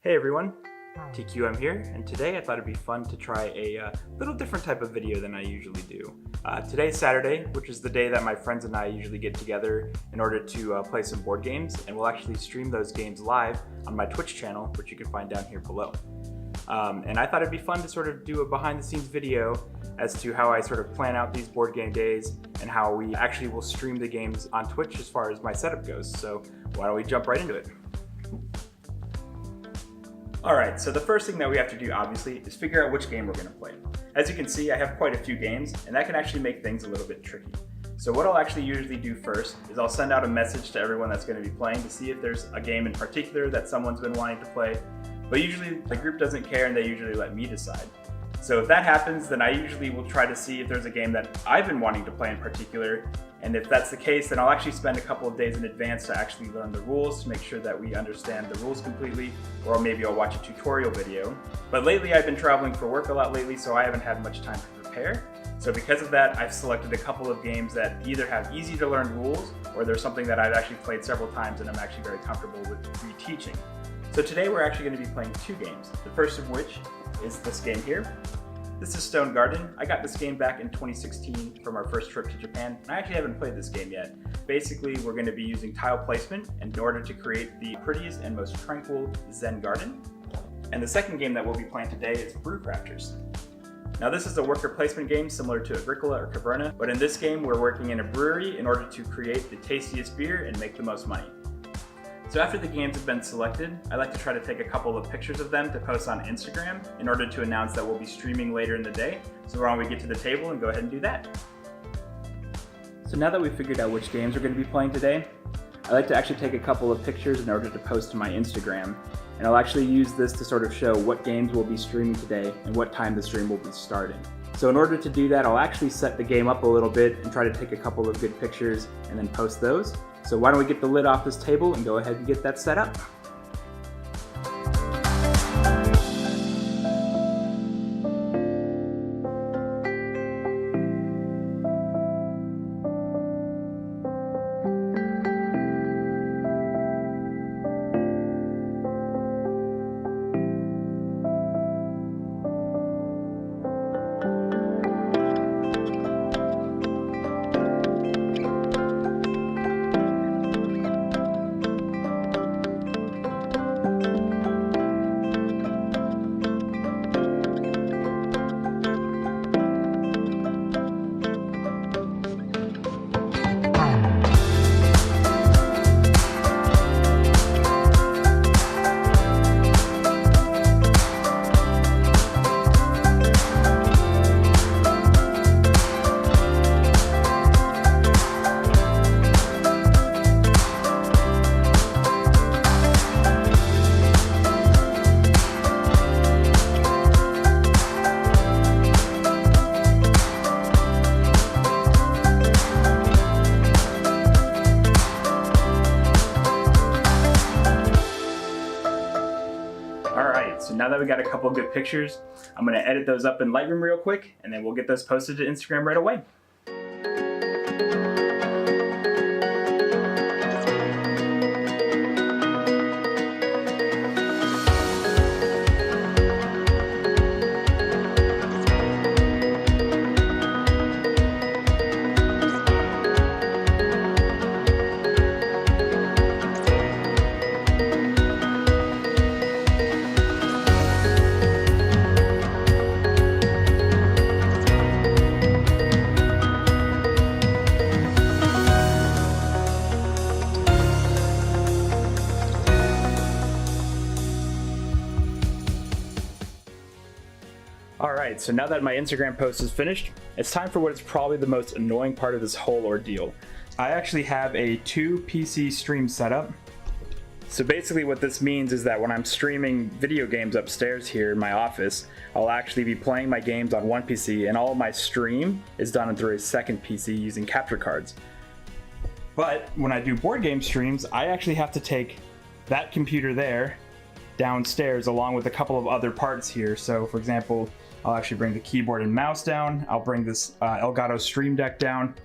Hey everyone, TQM here, and today I thought it'd be fun to try a little different type of video than I usually do. Today's Saturday, which is the day that my friends and I usually get together in order to play some board games, and we'll actually stream those games live on my Twitch channel, which you can find down here below. And I thought it'd be fun to sort of do a behind the scenes video as to how I sort of plan out these board game days and how we actually will stream the games on Twitch as far as my setup goes. So why don't we jump right into it? Alright, so the first thing that we have to do, obviously, is figure out which game we're going to play. As you can see, I have quite a few games, and that can actually make things a little bit tricky. So what I'll actually usually do first is I'll send out a message to everyone that's going to be playing to see if there's a game in particular that someone's been wanting to play, but usually the group doesn't care and they usually let me decide. So if that happens, then I usually will try to see if there's a game that I've been wanting to play in particular, and if that's the case, then I'll actually spend a couple of days in advance to actually learn the rules to make sure that we understand the rules completely, or maybe I'll watch a tutorial video. But lately I've been traveling for work a lot lately, so I haven't had much time to prepare. So because of that, I've selected a couple of games that either have easy to learn rules, or there's something that I've actually played several times and I'm actually very comfortable with reteaching. So today we're actually going to be playing two games, the first of which is this game here. This is Stone Garden. I got this game back in 2016 from our first trip to Japan, and I actually haven't played this game yet. Basically, we're going to be using tile placement in order to create the prettiest and most tranquil Zen garden. And the second game that we'll be playing today is Brew Crafters. Now this is a worker placement game similar to Agricola or Caverna, but in this game we're working in a brewery in order to create the tastiest beer and make the most money. So after the games have been selected, I like to try to take a couple of pictures of them to post on Instagram in order to announce that we'll be streaming later in the day. So why don't we get to the table and go ahead and do that. So now that we've figured out which games we're going to be playing today, I like to actually take a couple of pictures in order to post to my Instagram. And I'll actually use this to sort of show what games we'll be streaming today and what time the stream will be starting. So in order to do that, I'll actually set the game up a little bit and try to take a couple of good pictures and then post those. So why don't we get the lid off this table and go ahead and get that set up. So now that we got a couple of good pictures, I'm going to edit those up in Lightroom real quick, and then we'll get those posted to Instagram right away. Alright, so now that my Instagram post is finished, it's time for what is probably the most annoying part of this whole ordeal. I actually have a 2 PC stream setup. So basically what this means is that when I'm streaming video games upstairs here in my office, I'll actually be playing my games on one PC, and all of my stream is done through a second PC using capture cards. But when I do board game streams, I actually have to take that computer there downstairs along with a couple of other parts here. So for example, I'll actually bring the keyboard and mouse down. I'll bring this Elgato Stream Deck down.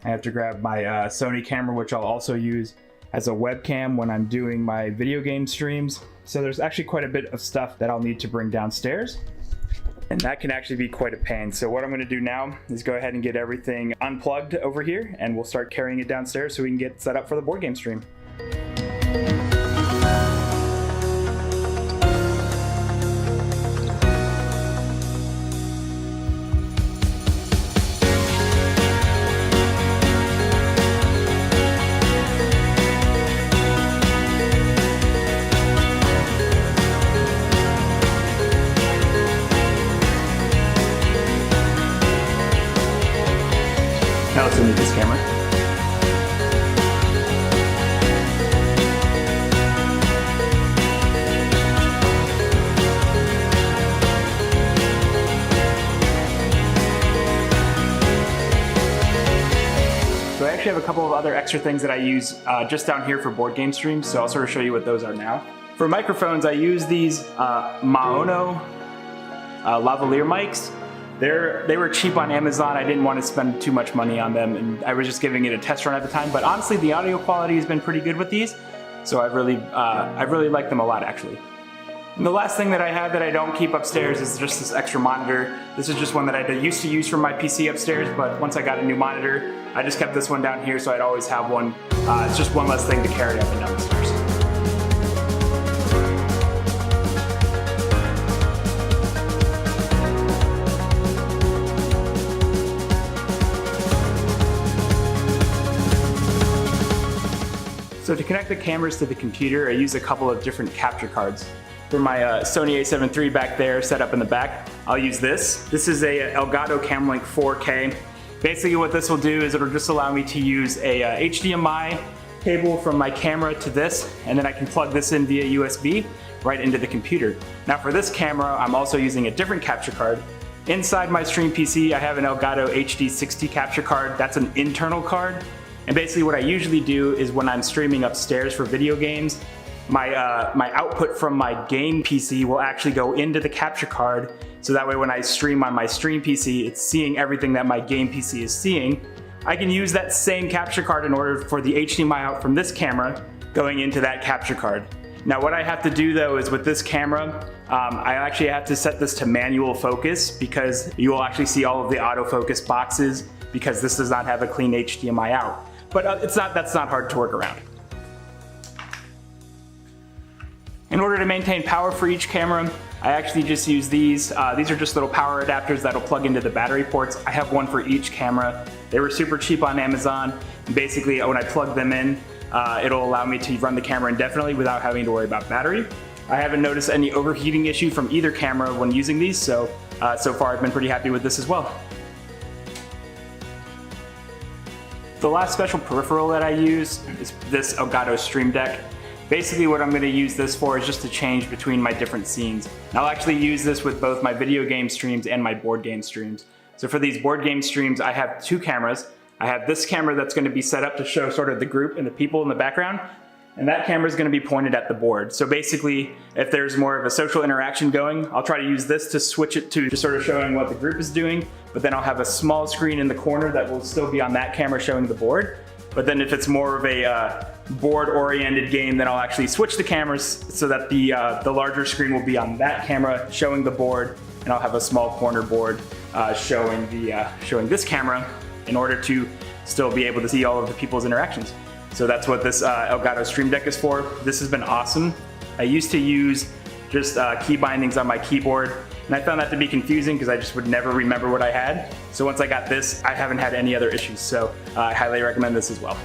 I have to grab my Sony camera, which I'll also use as a webcam when I'm doing my video game streams. So there's actually quite a bit of stuff that I'll need to bring downstairs. And that can actually be quite a pain. So what I'm gonna do now is go ahead and get everything unplugged over here, and we'll start carrying it downstairs so we can get set up for the board game stream. Now let's move this camera. So I actually have a couple of other extra things that I use just down here for board game streams, so I'll sort of show you what those are now. For microphones, I use these Maono lavalier mics. They were cheap on Amazon. I didn't want to spend too much money on them, and I was just giving it a test run at the time. But honestly, the audio quality has been pretty good with these, so I've really liked them a lot, actually. And the last thing that I have that I don't keep upstairs is just this extra monitor. This is just one that I used to use for my PC upstairs, but once I got a new monitor, I just kept this one down here so I'd always have one. It's just one less thing to carry up and down the stairs. So to connect the cameras to the computer, I use a couple of different capture cards. For my Sony a7 III back there set up in the back, I'll use this. This is a Elgato Camlink 4K. Basically what this will do is it'll just allow me to use a HDMI cable from my camera to this, and then I can plug this in via USB right into the computer. Now for this camera, I'm also using a different capture card. Inside my Stream PC, I have an Elgato HD60 capture card. That's an internal card. And basically what I usually do is when I'm streaming upstairs for video games, my output from my game PC will actually go into the capture card, so that way when I stream on my Stream PC, it's seeing everything that my game PC is seeing. I can use that same capture card in order for the HDMI out from this camera going into that capture card. Now what I have to do though is with this camera, I actually have to set this to manual focus, because you will actually see all of the autofocus boxes because this does not have a clean HDMI out. But that's not hard to work around. In order to maintain power for each camera, I actually just use these. These are just little power adapters that'll plug into the battery ports. I have one for each camera. They were super cheap on Amazon. And basically, when I plug them in, it'll allow me to run the camera indefinitely without having to worry about battery. I haven't noticed any overheating issue from either camera when using these, so far I've been pretty happy with this as well. The last special peripheral that I use is this Elgato Stream Deck. Basically what I'm going to use this for is just to change between my different scenes. And I'll actually use this with both my video game streams and my board game streams. So for these board game streams, I have two cameras. I have this camera that's going to be set up to show sort of the group and the people in the background, and that camera is going to be pointed at the board. So basically, if there's more of a social interaction going, I'll try to use this to switch it to just sort of showing what the group is doing, but then I'll have a small screen in the corner that will still be on that camera showing the board. But then if it's more of a board-oriented game, then I'll actually switch the cameras so that the larger screen will be on that camera showing the board, and I'll have a small corner board showing this camera in order to still be able to see all of the people's interactions. So that's what this Elgato Stream Deck is for. This has been awesome. I used to use just key bindings on my keyboard, and I found that to be confusing because I just would never remember what I had. So once I got this, I haven't had any other issues, so I highly recommend this as well.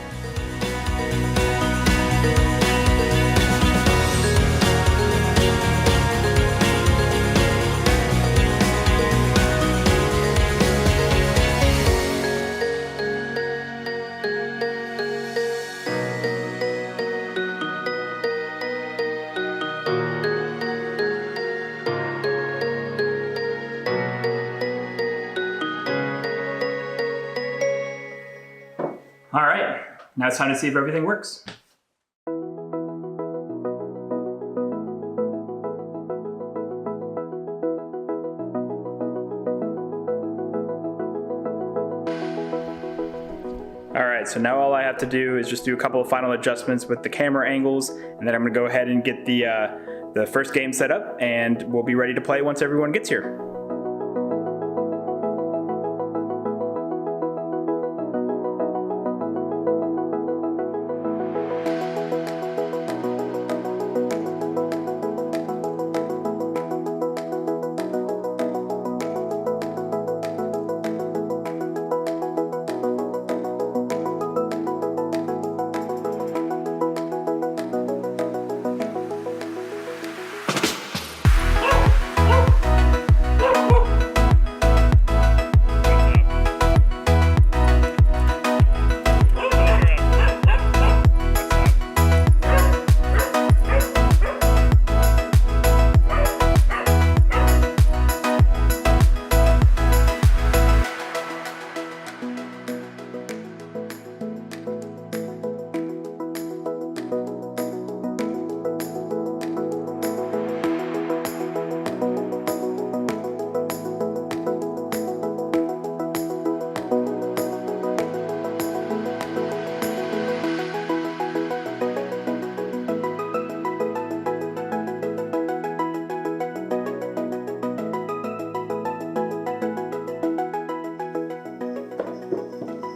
All right, now it's time to see if everything works. All right, so now all I have to do is just do a couple of final adjustments with the camera angles, and then I'm gonna go ahead and get the the first game set up, and we'll be ready to play once everyone gets here.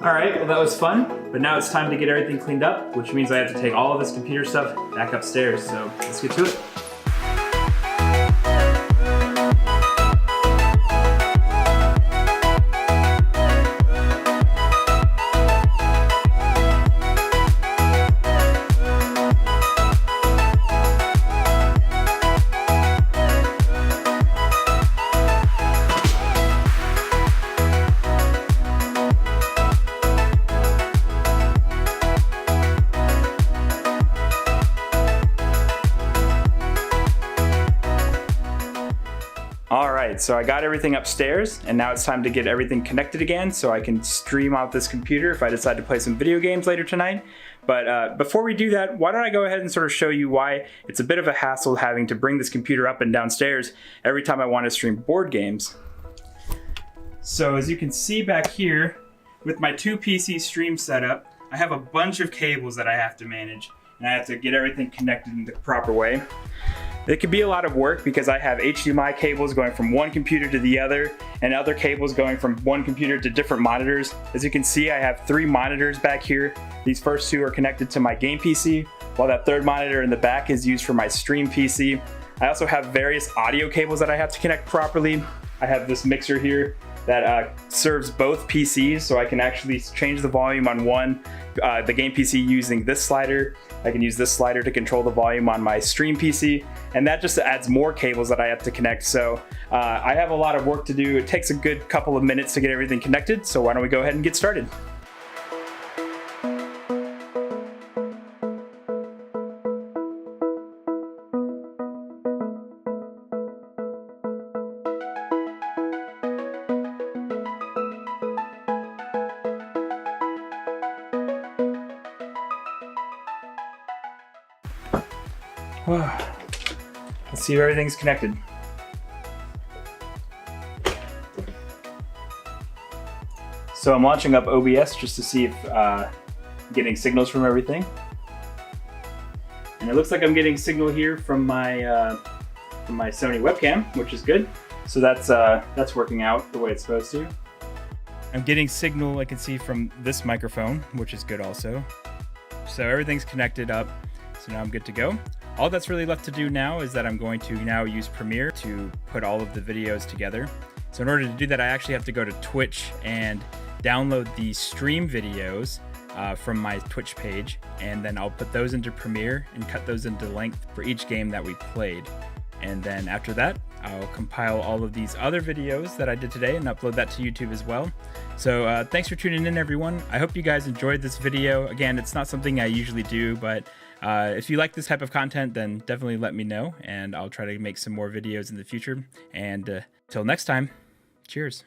Alright, well that was fun, but now it's time to get everything cleaned up, which means I have to take all of this computer stuff back upstairs, so let's get to it. Alright, so I got everything upstairs, and now it's time to get everything connected again so I can stream out this computer if I decide to play some video games later tonight. But before we do that, why don't I go ahead and sort of show you why it's a bit of a hassle having to bring this computer up and downstairs every time I want to stream board games. So as you can see back here, with my 2 PC stream setup, I have a bunch of cables that I have to manage, and I have to get everything connected in the proper way. It could be a lot of work because I have HDMI cables going from one computer to the other and other cables going from one computer to different monitors. As you can see, I have 3 monitors back here. These first 2 are connected to my game PC, while that 3rd monitor in the back is used for my stream PC. I also have various audio cables that I have to connect properly. I have this mixer here that serves both PCs, so I can actually change the volume on one, the game PC, using this slider. I can use this slider to control the volume on my stream PC, and that just adds more cables that I have to connect. So I have a lot of work to do. It takes a good couple of minutes to get everything connected, so why don't we go ahead and get started. Let's see if everything's connected. So I'm launching up OBS just to see if I'm getting signals from everything. And it looks like I'm getting signal here from my Sony webcam, which is good. So that's working out the way it's supposed to. I'm getting signal, I can see, from this microphone, which is good also. So everything's connected up. So now I'm good to go. All that's really left to do now is that I'm going to now use Premiere to put all of the videos together. So in order to do that, I actually have to go to Twitch and download the stream videos from my Twitch page, and then I'll put those into Premiere and cut those into length for each game that we played. And then after that, I'll compile all of these other videos that I did today and upload that to YouTube as well. So thanks for tuning in, everyone. I hope you guys enjoyed this video. Again, it's not something I usually do, but if you like this type of content, then definitely let me know, and I'll try to make some more videos in the future. And till next time, cheers.